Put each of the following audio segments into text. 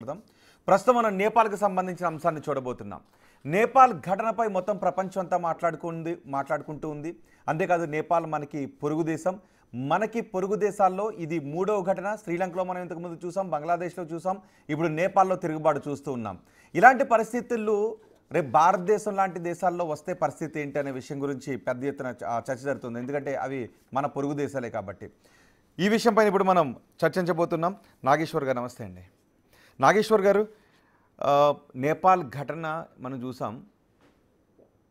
ప్రస్తుతం మనం నేపాల్కి సంబంధించిన అంశాన్ని చూడబోతున్నాం. నేపాల్ ఘటనపై మొత్తం ప్రపంచం అంతా మాట్లాడుకుంటూ ఉంది. అంతేకాదు నేపాల్ మనకి పొరుగు దేశం. మనకి పొరుగు దేశాల్లో ఇది మూడవ ఘటన. శ్రీలంకలో మనం ఇంతకుముందు చూసాం, బంగ్లాదేశ్లో చూసాం, ఇప్పుడు నేపాల్లో తిరుగుబాటు చూస్తూ ఉన్నాం. ఇలాంటి పరిస్థితులు రేపు భారతదేశం లాంటి దేశాల్లో వస్తే పరిస్థితి ఏంటి అనే విషయం గురించి పెద్ద ఎత్తున చర్చ జరుగుతుంది. ఎందుకంటే అవి మన పొరుగు దేశాలే కాబట్టి. ఈ విషయంపై ఇప్పుడు మనం చర్చించబోతున్నాం. నాగేశ్వర్ గారు నమస్తే అండి. నాగేశ్వర్ గారు, నేపాల్ ఘటన మనం చూసాం.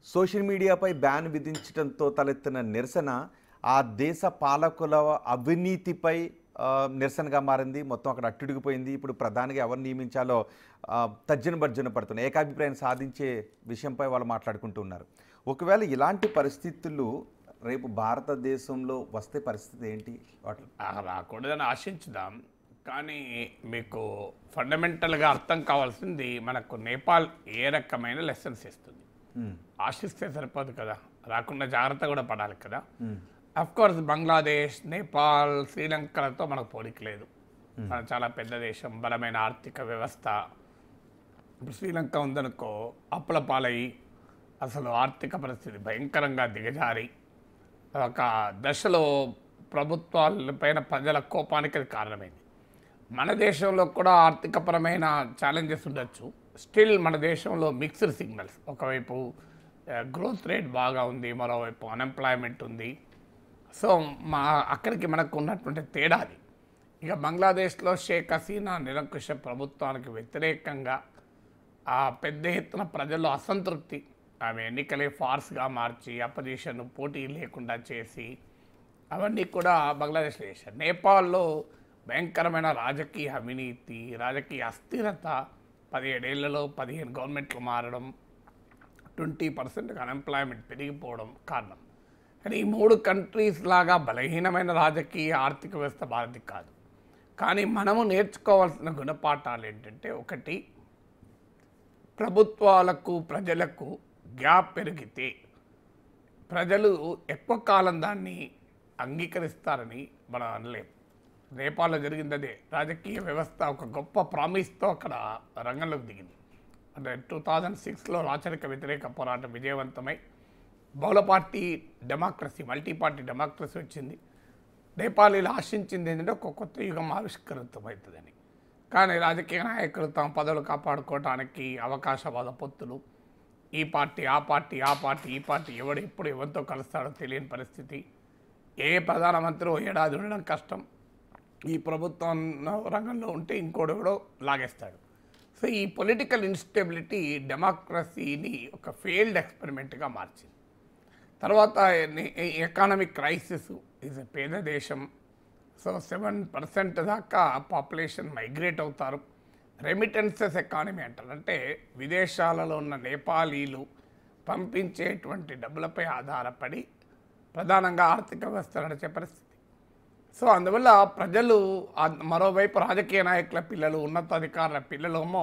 సోషల్ మీడియాపై బ్యాన్ విధించడంతో తలెత్తిన నిరసన ఆ దేశ పాలకుల అవినీతిపై నిరసనగా మారింది. మొత్తం అక్కడ అట్టుడిగిపోయింది. ఇప్పుడు ప్రధానిగా ఎవరు నియమించాలో తర్జన భర్జన పడుతున్నాయి. ఏకాభిప్రాయం సాధించే విషయంపై వాళ్ళు మాట్లాడుకుంటూ ఉన్నారు. ఒకవేళ ఇలాంటి పరిస్థితులు రేపు భారతదేశంలో వస్తే పరిస్థితి ఏంటి? రాకూడదని ఆశించుదాం. కానీ మీకు ఫండమెంటల్గా అర్థం కావాల్సింది, మనకు నేపాల్ ఏ రకమైన లెసన్స్ ఇస్తుంది. ఆశిస్తే సరిపోదు కదా, రాకుండా జాగ్రత్త కూడా పడాలి కదా. అఫ్కోర్స్ బంగ్లాదేశ్, నేపాల్, శ్రీలంకలతో మనకు పోలిక లేదు. మన చాలా పెద్ద దేశం, బలమైన ఆర్థిక వ్యవస్థ. ఇప్పుడు శ్రీలంక ఉందనుకో, అప్పుల పాలయ్యి అసలు ఆర్థిక పరిస్థితి భయంకరంగా దిగజారి ఒక దశలో ప్రభుత్వాలపైన ప్రజల కోపానికి అది కారణమైంది. మన దేశంలో కూడా ఆర్థికపరమైన ఛాలెంజెస్ ఉండొచ్చు. స్టిల్ మన దేశంలో మిక్స్డ్ సిగ్నల్స్. ఒకవైపు గ్రోత్ రేట్ బాగా ఉంది, మరోవైపు అన్ఎంప్లాయ్మెంట్ ఉంది. సో అక్కడికి మనకు ఉన్నటువంటి తేడా అది. ఇక బంగ్లాదేశ్లో షేక్ హసీనా నిరంకుశ ప్రభుత్వానికి వ్యతిరేకంగా ఆ పెద్ద ఎత్తున ప్రజల్లో అసంతృప్తి, ఆమె ఎన్నికలే ఫార్స్గా మార్చి అపోజిషన్ పోటీ లేకుండా చేసి అవన్నీ కూడా బంగ్లాదేశ్లో చేశారు. నేపాల్లో భయంకరమైన రాజకీయ అవినీతి, రాజకీయ అస్థిరత, 17 ఏళ్లలో 15 గవర్నమెంట్లు మారడం, 20% అన్ఎంప్లాయ్మెంట్ పెరిగిపోవడం కారణం. కానీ ఈ 3 కంట్రీస్ లాగా బలహీనమైన రాజకీయ ఆర్థిక వ్యవస్థ భారతి కాదు. కానీ మనము నేర్చుకోవాల్సిన గుణపాఠాలు ఏంటంటే, ఒకటి, ప్రభుత్వాలకు ప్రజలకు గ్యాప్ పెరిగితే ప్రజలు ఎక్కువ కాలం దాన్ని అంగీకరిస్తారని మనం అనలేం. నేపాల్లో జరిగింది అదే. రాజకీయ వ్యవస్థ ఒక గొప్ప ప్రామిస్తో అక్కడ రంగంలోకి దిగింది. అంటే 2006లో రాచరిక వ్యతిరేక పోరాటం విజయవంతమై బహుళ party democracy, multi party democracy వచ్చింది. నేపాలీలు ఆశించింది ఏంటంటే ఒక కొత్త యుగం ఆవిష్కృతమవుతుందని. కానీ రాజకీయ నాయకులు తమ పదవులు కాపాడుకోవడానికి అవకాశవాద పొత్తులు, ఈ పార్టీ ఆ పార్టీ, ఆ పార్టీ ఈ పార్టీ, ఎవడు ఇప్పుడు ఎవరితో కలుస్తాడో తెలియని పరిస్థితి. ఏ ప్రధానమంత్రి ఏడాది ఉండడం కష్టం. ఈ ప్రభుత్వం రంగంలో ఉంటే ఇంకోడెవడో లాగేస్తాడు. సో ఈ పొలిటికల్ ఇన్స్టెబిలిటీ డెమోక్రసీని ఒక ఫెయిల్డ్ ఎక్స్పెరిమెంట్గా మార్చింది. తర్వాత ఎకానమిక్ క్రైసిస్. ఇది పేద దేశం. సో 7% దాకా పాపులేషన్ మైగ్రేట్ అవుతారు. రెమిటెన్సెస్ ఎకానమీ అంటారు. అంటే విదేశాలలో ఉన్న నేపాలీలు పంపించేటువంటి డబ్బులపై ఆధారపడి ప్రధానంగా ఆర్థిక వ్యవస్థ నడిచే పరిస్థితి. సో అందువల్ల ప్రజలు, మరోవైపు రాజకీయ నాయకుల పిల్లలు, ఉన్నతాధికారుల పిల్లలేమో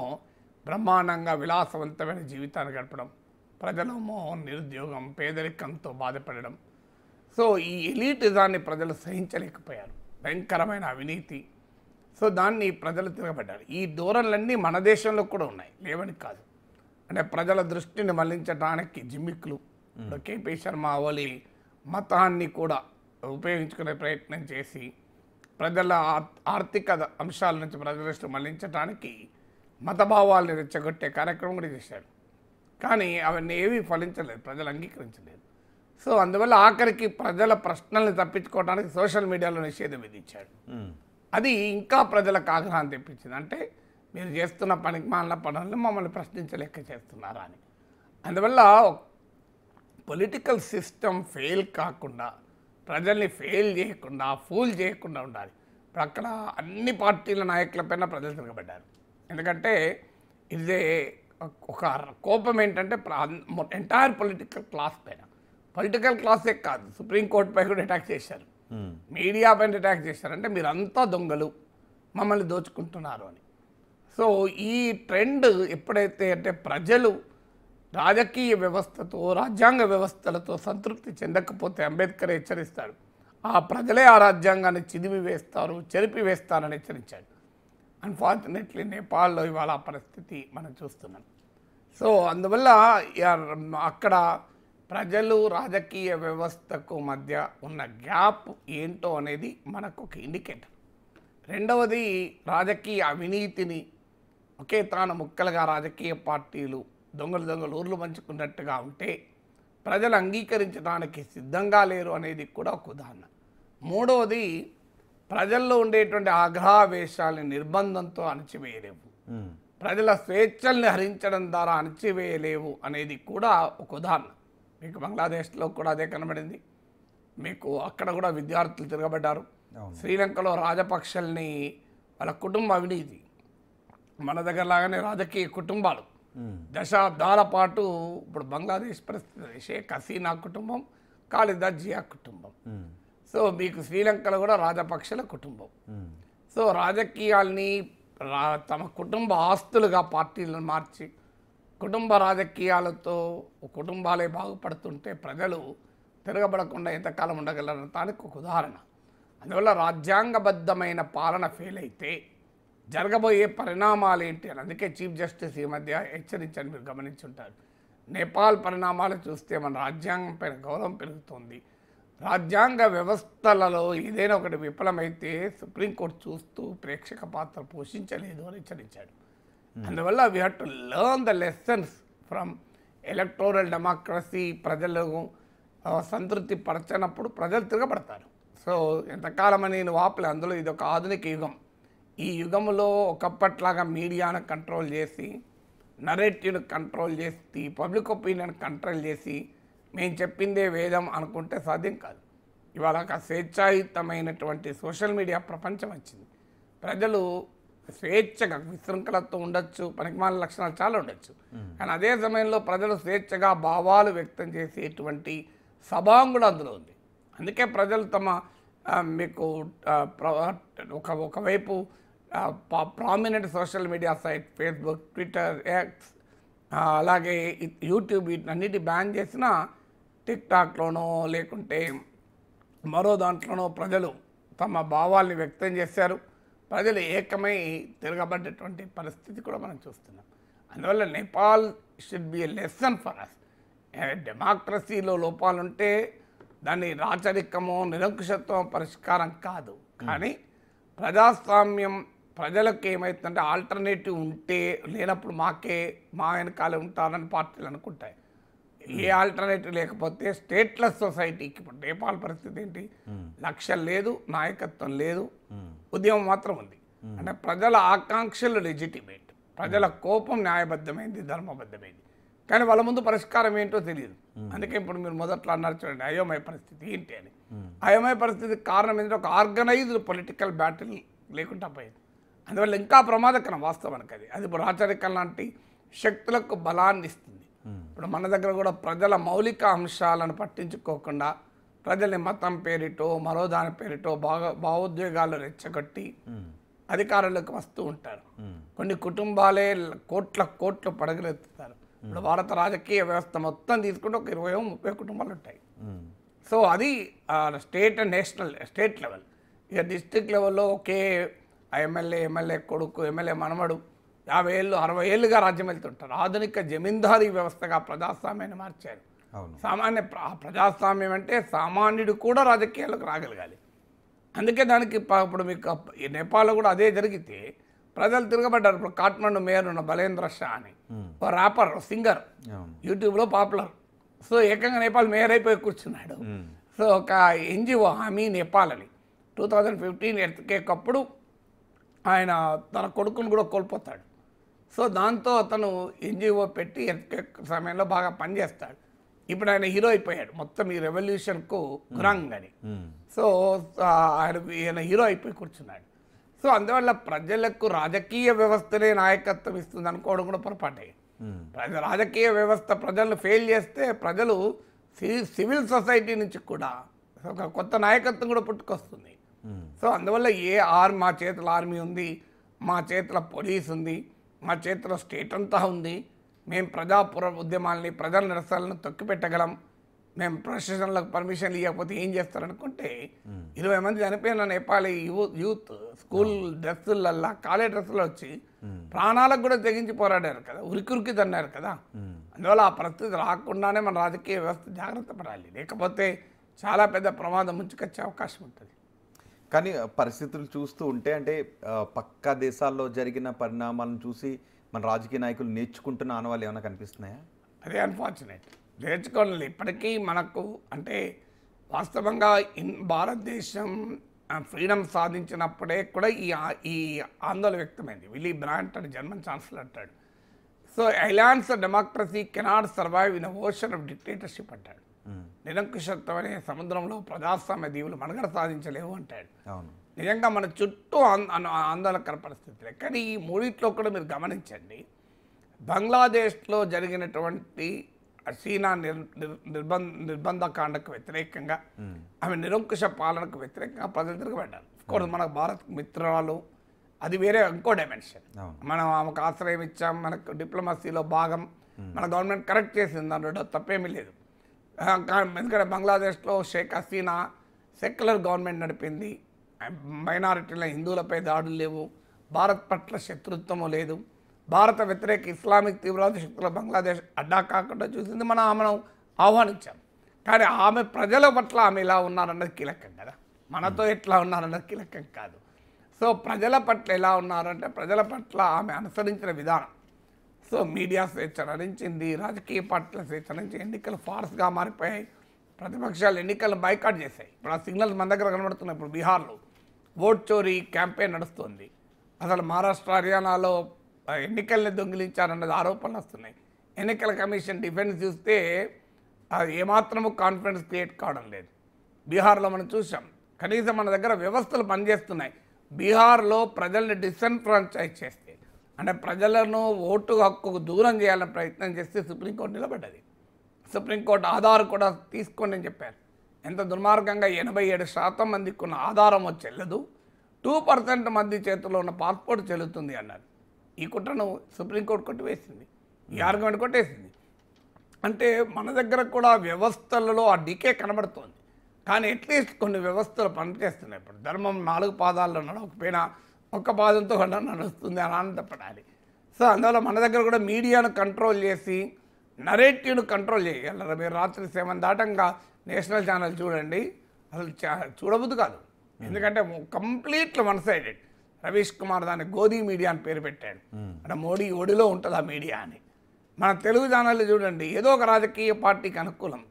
బ్రహ్మాండంగా విలాసవంతమైన జీవితాన్ని గడపడం, ప్రజలేమో నిరుద్యోగం, పేదరికంతో బాధపడడం. సో ఈ ఎలీటిజాన్ని ప్రజలు సహించలేకపోయారు. భయంకరమైన అవినీతి. సో దాన్ని ప్రజలు తిరగబడ్డారు. ఈ ధోరణులన్నీ మన దేశంలో కూడా ఉన్నాయి, లేవని కాదు. అంటే ప్రజల దృష్టిని మళ్లించడానికి జిమ్మిక్లు, కేపీ శర్మ ఓలి మతాన్ని కూడా ఉపయోగించుకునే ప్రయత్నం చేసి ప్రజల ఆర్థిక అంశాల నుంచి ప్రజల దృష్టి మళ్లించడానికి మతభావాల్ని రెచ్చగొట్టే కార్యక్రమం కూడా చేశారు. కానీ అవన్నీ ఏవి ఫలించలేదు, ప్రజలు అంగీకరించలేదు. సో అందువల్ల ఆఖరికి ప్రజల ప్రశ్నల్ని తప్పించుకోవడానికి సోషల్ మీడియాలో నిషేధం విధించాడు. అది ఇంకా ప్రజలకు ఆగ్రహం తెప్పించింది. అంటే మీరు చేస్తున్న పనికి మాలిన పనులను మమ్మల్ని ప్రశ్నించలేక చేస్తున్నారా అని. అందువల్ల పొలిటికల్ సిస్టమ్ ఫెయిల్ కాకుండా, ప్రజల్ని ఫెయిల్ చేయకుండా, ఫూల్ చేయకుండా ఉండాలి. ఇప్పుడు అక్కడ అన్ని పార్టీల నాయకులపైన ప్రజలు తిరగబడ్డారు. ఎందుకంటే ఇదే ఒక కోపం ఏంటంటే ఎంటైర్ పొలిటికల్ క్లాస్ పైన. పొలిటికల్ క్లాసే కాదు, సుప్రీంకోర్టుపై కూడా అటాక్ చేశారు, మీడియా పైన అటాక్ చేశారు. అంటే మీరంతా దొంగలు, మమ్మల్ని దోచుకుంటున్నారు అని. సో ఈ ట్రెండ్ ఎప్పుడైతే అంటే ప్రజలు రాజకీయ వ్యవస్థతో, రాజ్యాంగ వ్యవస్థలతో సంతృప్తి చెందకపోతే అంబేద్కర్ హెచ్చరిస్తాడు, ఆ ప్రజలే ఆ రాజ్యాంగాన్ని చిదిమి వేస్తారు, చెరిపి వేస్తారని హెచ్చరించాడు. అన్ఫార్చునేట్లీ నేపాల్లో ఇవాళ ఆ పరిస్థితి మనం చూస్తున్నాం. సో అందువల్ల అక్కడ ప్రజలు రాజకీయ వ్యవస్థకు మధ్య ఉన్న గ్యాప్ ఏంటో అనేది మనకు ఒక ఇండికేటర్. రెండవది, రాజకీయ అవినీతిని ఒకే తాను ముక్కలుగా రాజకీయ పార్టీలు దొంగలు ఊర్లు పంచుకున్నట్టుగా ఉంటే ప్రజలు అంగీకరించడానికి సిద్ధంగా లేరు అనేది కూడా ఒక ఉదాహరణ. మూడవది, ప్రజల్లో ఉండేటువంటి ఆగ్రహావేశాలని నిర్బంధంతో అణచివేయలేవు, ప్రజల స్వేచ్ఛల్ని హరించడం ద్వారా అణచివేయలేవు అనేది కూడా ఒక ఉదాహరణ. మీకు బంగ్లాదేశ్లో కూడా అదే కనబడింది. మీకు అక్కడ కూడా విద్యార్థులు తిరగబడ్డారు. శ్రీలంకలో రాజపక్షల్ని వాళ్ళ కుటుంబ అవినీతి, మన దగ్గర లాగానే రాజకీయ కుటుంబాలు దశాబ్దాల పాటు. ఇప్పుడు బంగ్లాదేశ్ పరిస్థితి షేక్ హసీనా కుటుంబం, ఖాలిదా జియా కుటుంబం. సో మీకు శ్రీలంకలో కూడా రాజపక్షల కుటుంబం. సో రాజకీయాల్ని తమ కుటుంబ ఆస్తులుగా పార్టీలను మార్చి కుటుంబ రాజకీయాలతో కుటుంబాలే బాగుపడుతుంటే ప్రజలు తిరగబడకుండా ఎంతకాలం ఉండగలరు దానికి ఒక ఉదాహరణ. అందువల్ల రాజ్యాంగబద్ధమైన పాలన ఫెయిల్ అయితే జరగబోయే పరిణామాలు ఏంటి అని అందుకే చీఫ్ జస్టిస్ ఈ మధ్య హెచ్చరించని మీరు గమనించుంటారు. నేపాల్ పరిణామాలు చూస్తే మన రాజ్యాంగం పైన గౌరవం పెరుగుతుంది. రాజ్యాంగ వ్యవస్థలలో ఏదైనా ఒకటి విఫలమైతే సుప్రీంకోర్టు చూస్తూ ప్రేక్షక పాత్ర పోషించలేదు అని హెచ్చరించాడు. అందువల్ల we have to learn the lessons from electoral democracy. ప్రజలకు సంతృప్తి పరచనప్పుడు ప్రజలు తిరగబడతారు. సో ఎంతకాలం అని నేను వాపలే. అందులో ఇది ఒక ఆధునిక యుగం. ఈ యుగంలో ఒకప్పట్లాగా మీడియాను కంట్రోల్ చేసి, నరేటివ్ను కంట్రోల్ చేసి, పబ్లిక్ ఒపీనియన్ కంట్రోల్ చేసి మేము చెప్పిందే వేదం అనుకుంటే సాధ్యం కాదు. ఇవాళ ఒక స్వేచ్ఛాయుతమైనటువంటి సోషల్ మీడియా ప్రపంచం వచ్చింది. ప్రజలు స్వేచ్ఛగా విశృంఖలతో ఉండొచ్చు, పనికిమాలిన లక్షణాలు చాలా ఉండొచ్చు. కానీ అదే సమయంలో ప్రజలు స్వేచ్ఛగా భావాలు వ్యక్తం చేసేటువంటి స్వభావం కూడా అందులో ఉంది. అందుకే ప్రజలు తమ మీకు ఒకవైపు prominent social media site Facebook, Twitter, X, అలాగే యూట్యూబ్ వీటన్నిటి బ్యాన్ చేసిన టిక్టాక్లోనో లేకుంటే మరో దాంట్లోనో ప్రజలు తమ భావాల్ని వ్యక్తం చేశారు. ప్రజలు ఏకమై తిరగబడ్డటువంటి పరిస్థితి కూడా మనం చూస్తున్నాం. అందువల్ల Nepal should be a lesson for us. డెమోక్రసీలో లోపాలుంటే దాన్ని రాచరికమో నిరంకుశత్వం పరిష్కారం కాదు. కానీ ప్రజాస్వామ్యం ప్రజలకు ఏమవుతుందంటే ఆల్టర్నేటివ్ ఉంటే లేనప్పుడు మా వెనకాలే ఉంటారని పార్టీలు అనుకుంటాయి. ఏ ఆల్టర్నేటివ్ లేకపోతే స్టేట్లెస్ సొసైటీకి ఇప్పుడు నేపాల్ పరిస్థితి ఏంటి? లక్ష్యం లేదు, నాయకత్వం లేదు, ఉద్యమం మాత్రం ఉంది. అంటే ప్రజల ఆకాంక్షలు లెజిటిమేట్, ప్రజల కోపం న్యాయబద్ధమైంది, ధర్మబద్ధమైంది. కానీ వాళ్ళ ముందు పరిష్కారం ఏంటో తెలియదు. అందుకే ఇప్పుడు మీరు మొదట్లో అన్నారు చూడండి, అయోమయ పరిస్థితి ఏంటి అని. అయోమయ పరిస్థితికి కారణం ఏంటంటే ఒక ఆర్గనైజ్డ్ పొలిటికల్ బ్యాటిల్ లేకుండా పోయింది. అందువల్ల ఇంకా ప్రమాదకరం వాస్తవానికి అది ఇప్పుడు రాచరికం లాంటి శక్తులకు బలాన్ని ఇస్తుంది. ఇప్పుడు మన దగ్గర కూడా ప్రజల మౌలిక అంశాలను పట్టించుకోకుండా ప్రజల్ని మతం పేరిటో మరో దాని పేరిటో భావోద్వేగాలు రెచ్చగొట్టి అధికారులకు వస్తూ ఉంటారు. కొన్ని కుటుంబాలే కోట్లు పడగలెత్తుతారు. ఇప్పుడు భారత రాజకీయ వ్యవస్థ మొత్తం తీసుకుంటే ఒక 20-30 కుటుంబాలు ఉంటాయి. సో అది స్టేట్ అండ్ స్టేట్ లెవెల్. ఇక డిస్ట్రిక్ట్ లెవెల్లో ఒకే ఎమ్మెల్యే కొడుకు, ఎమ్మెల్యే మనమడు 50 ఏళ్ళు 60 ఏళ్ళుగా రాజ్యం వెళ్తుంటారు. ఆధునిక జమీందారీ వ్యవస్థగా ప్రజాస్వామ్యాన్ని మార్చారు. ప్రజాస్వామ్యం అంటే సామాన్యుడు కూడా రాజకీయాలకు రాగలగాలి. అందుకే దానికి ఇప్పుడు మీకు నేపాల్లో కూడా అదే జరిగితే ప్రజలు తిరగబడ్డారు. ఇప్పుడు కాఠ్మండు మేయర్ ఉన్న బలేంద్ర షా అని ఒక ర్యాపర్, సింగర్, యూట్యూబ్లో పాపులర్. సో ఏకంగా నేపాల్ మేయర్ అయిపోయి కూర్చున్నాడు. సో ఒక ఎన్జిఓ హామీ నేపాల్ అని 2015 ఎర్త్క్వేక్ అప్పుడు ఆయన తన కొడుకును కూడా కోల్పోతాడు. సో దాంతో అతను ఎన్జిఓ పెట్టి ఎర్త్క్వేక్ సమయంలో బాగా పనిచేస్తాడు. ఇప్పుడు ఆయన హీరో అయిపోయాడు మొత్తం ఈ రెవల్యూషన్కు గురంగ్ అని. సో ఈయన హీరో అయిపోయి కూర్చున్నాడు. సో అందువల్ల ప్రజలకు రాజకీయ వ్యవస్థనే నాయకత్వం ఇస్తుంది అనుకోవడం కూడా పొరపాటే. రాజకీయ వ్యవస్థ ప్రజలను ఫెయిల్ చేస్తే ప్రజలు సివిల్ సొసైటీ నుంచి కూడా ఒక కొత్త నాయకత్వం కూడా పుట్టుకొస్తుంది. సో అందువల్ల మా చేతుల ఆర్మీ ఉంది, మా చేతుల పోలీస్ ఉంది, మా చేతిలో స్టేట్ అంతా ఉంది, మేము ఉద్యమాలని ప్రజల నిరసనలను తొక్కిపెట్టగలం, మేము ప్రొసెషన్లకు పర్మిషన్ ఇవ్వకపోతే ఏం చేస్తారనుకుంటే 20 మంది చనిపోయిన నేపాలీ యూత్ స్కూల్ డ్రెస్సులల్లా కాలేజ్ డ్రెస్సులో వచ్చి ప్రాణాలకు కూడా తెగించి పోరాడారు కదా, ఉరికి తన్నారు కదా. అందువల్ల ఆ పరిస్థితి రాకుండానే మన రాజకీయ వ్యవస్థ జాగ్రత్త పడాలి, లేకపోతే చాలా పెద్ద ప్రమాదం ముంచుకొచ్చే అవకాశం ఉంటుంది. కానీ పరిస్థితులు చూస్తూ ఉంటే అంటే పక్క దేశాల్లో జరిగిన పరిణామాలను చూసి మన రాజకీయ నాయకులు నేర్చుకుంటున్న ఆనవాళ్ళు ఏమైనా కనిపిస్తున్నాయా? అదే అన్ఫార్చునేట్, నేర్చుకోవాలి. ఇప్పటికీ మనకు అంటే వాస్తవంగా భారతదేశం ఫ్రీడమ్ సాధించినప్పుడే కూడా ఈ ఆందోళన వ్యక్తమైంది. విల్లీ బ్రాంట్ అని జర్మన్ ఛాన్సలర్ అంటాడు. So alliance democracy cannot survive in ocean of dictatorship అంటాడు. నిరంకుశత్వం అనే సముద్రంలో ప్రజాస్వామ్య దీవులు మనుగడ సాధించలేవు అంటాడు. నిజంగా మన చుట్టూ ఆందోళనకర పరిస్థితులే. కానీ ఈ మూడిట్లో కూడా మీరు గమనించండి, బంగ్లాదేశ్లో జరిగినటువంటి హసీనా నిర్బంధకాండకు వ్యతిరేకంగా, ఆమె నిరంకుశ పాలనకు వ్యతిరేకంగా ప్రజలు తిరగబడ్డారు. కోర్స్ మనకు భారత్ మిత్రాలు అది వేరే ఇంకో డైమెన్షన్. మనం ఆమెకు ఆశ్రయం ఇచ్చాం, మనకు డిప్లొమసీలో భాగం, మన గవర్నమెంట్ కరెక్ట్ చేసింది, దాంట్లో తప్పేమీ లేదు. ఎందుకంటే బంగ్లాదేశ్లో షేక్ హసీనా సెక్యులర్ గవర్నమెంట్ నడిపింది, మైనారిటీల హిందువులపై దాడులు లేవు, భారత్ పట్ల శత్రుత్వము లేదు, భారత వ్యతిరేక ఇస్లామిక్ తీవ్రవాద శక్తుల బంగ్లాదేశ్ అడ్డా కాకుండా చూసింది, ఆమెను ఆహ్వానించాం. కానీ ఆమె ప్రజల పట్ల ఆమె ఇలా ఉన్నారన్నది కీలకం కదా, మనతో ఎట్లా ఉన్నారన్నది కీలకం కాదు. సో ప్రజల పట్ల ఎలా ఉన్నారంటే ప్రజల పట్ల ఆమె అనుసరించిన విధానం. సో మీడియా స్వేచ్ఛ హరించింది, రాజకీయ పార్టీల స్వేచ్ఛ నుంచి ఎన్నికలు ఫార్స్గా మారిపోయాయి, ప్రతిపక్షాలు ఎన్నికలను బైకాట్ చేశాయి. ఇప్పుడు ఆ సిగ్నల్స్ మన దగ్గర కనబడుతున్నాయి. ఇప్పుడు బీహార్లో ఓట్ చోరీ క్యాంపెయిన్ నడుస్తుంది. అసలు మహారాష్ట్ర హర్యానాలో ఎన్నికల్ని దొంగిలించారన్నది ఆరోపణలు వస్తున్నాయి. ఎన్నికల కమిషన్ డిఫెన్స్ చూస్తే అది ఏమాత్రము కాన్ఫిడెన్స్ క్రియేట్ కావడం లేదు. బీహార్లో మనం చూసాం, కనీసం మన దగ్గర వ్యవస్థలు పనిచేస్తున్నాయి. బీహార్లో ప్రజల్ని డిసెన్ఫ్రాంచైజ్ చేస్తే, అంటే ప్రజలను ఓటు హక్కుకు దూరం చేయాలని ప్రయత్నం చేస్తే సుప్రీంకోర్టు నిలబడ్డది. సుప్రీంకోర్టు ఆధార్ కూడా తీసుకోండి అని చెప్పారు. ఎంత దుర్మార్గంగా 87% మందికి ఉన్న ఆధారం చెల్లదు, 2% మంది చేతుల్లో ఉన్న పాస్పోర్ట్ చెల్లుతుంది అన్నారు. ఈ కుట్రను సుప్రీంకోర్టు కొట్టివేసింది, ఈ ఆర్గ్యుమెంట్ కొట్టేసింది. అంటే మన దగ్గర కూడా వ్యవస్థలలో ఆ డికే కనబడుతోంది. కానీ అట్లీస్ట్ కొన్ని వ్యవస్థలు పనిచేస్తున్నాయి. ఇప్పుడు ధర్మం 4 పాదాల్లో నడవకపోయినా ఒక్క పాదంతో నడుస్తుంది అని ఆనందపడాలి. సో అందువల్ల మన దగ్గర కూడా మీడియాను కంట్రోల్ చేసి నరేటివ్ను కంట్రోల్ చేయగలరు. మీరు రాత్రి 7 దాటంగా నేషనల్ ఛానల్ చూడండి, అసలు చూడబుద్దు కాదు. ఎందుకంటే completely one sided. Ravish Kumar దాన్ని గోధీ మీడియా అని పేరు పెట్టాడు. అంటే మోడీ ఒడిలో ఉంటుంది ఆ మీడియా అని. మన తెలుగు ఛానళ్ళు చూడండి, ఏదో ఒక రాజకీయ పార్టీకి అనుకూలం,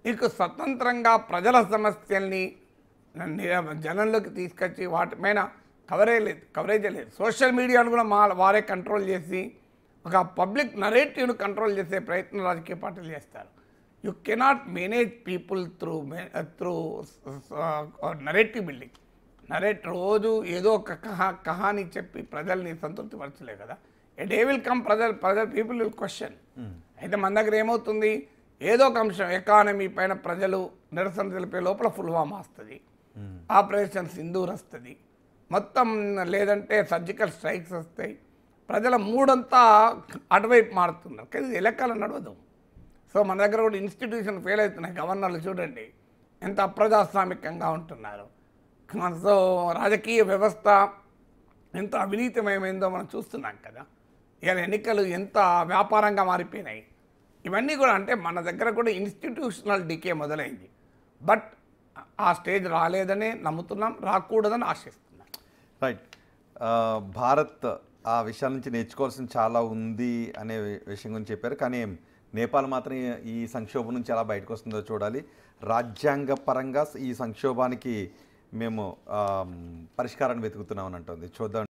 నీకు స్వతంత్రంగా ప్రజల సమస్యల్ని జనంలోకి తీసుకొచ్చి వాటి మీద కవరేజ్ లేదు. సోషల్ మీడియాను కూడా వారే కంట్రోల్ చేసి ఒక పబ్లిక్ నరేటివ్ను కంట్రోల్ చేసే ప్రయత్నం రాజకీయ పార్టీలు చేస్తారు. You cannot manage people through narrative building. రోజు ఏదో ఒక కహాని చెప్పి ప్రజల్ని సంతృప్తిపరచలే కదా. A day will come, people will question. అయితే మన దగ్గర ఏమవుతుంది, ఏదో ఒక అంశం ఎకానమీ పైన ప్రజలు నిరసన తెలిపే లోపల పుల్వామా వస్తుంది, ఆపరేషన్ సింధూర్ వస్తుంది, మొత్తం లేదంటే సర్జికల్ స్ట్రైక్స్ వస్తాయి. ప్రజల మూడంతా అటువైపు మారుతున్నారు, కానీ ఎలక్కలు నడవదు. సో మన దగ్గర కూడా ఇన్స్టిట్యూషన్ ఫెయిల్ అవుతున్నాయి. గవర్నర్లు చూడండి ఎంత అప్రజాస్వామికంగా ఉంటున్నారు. సో రాజకీయ వ్యవస్థ ఎంత అవినీతిమయమైందో మనం చూస్తున్నాం కదా. ఇవాళ ఎన్నికలు ఎంత వ్యాపారంగా మారిపోయినాయి. ఇవన్నీ కూడా అంటే మన దగ్గర కూడా ఇన్స్టిట్యూషనల్ డికే మొదలైంది. బట్ ఆ స్టేజ్ రాలేదని నమ్ముతున్నాం, రాకూడదని ఆశిస్తున్నాం. రైట్. భారత్ ఆ విషయాల నుంచి నేర్చుకోవాల్సిన చాలా ఉంది అనే విషయం గురించి చెప్పారు. కానీ నేపాల్ మాత్రం ఈ సంక్షోభం నుంచి ఎలా బయటకు వస్తుందో చూడాలి. రాజ్యాంగ పరంగా ఈ సంక్షోభానికి మేము పరిష్కారాన్ని వెతుకుతున్నామని అంటుంది. చూద్దాం.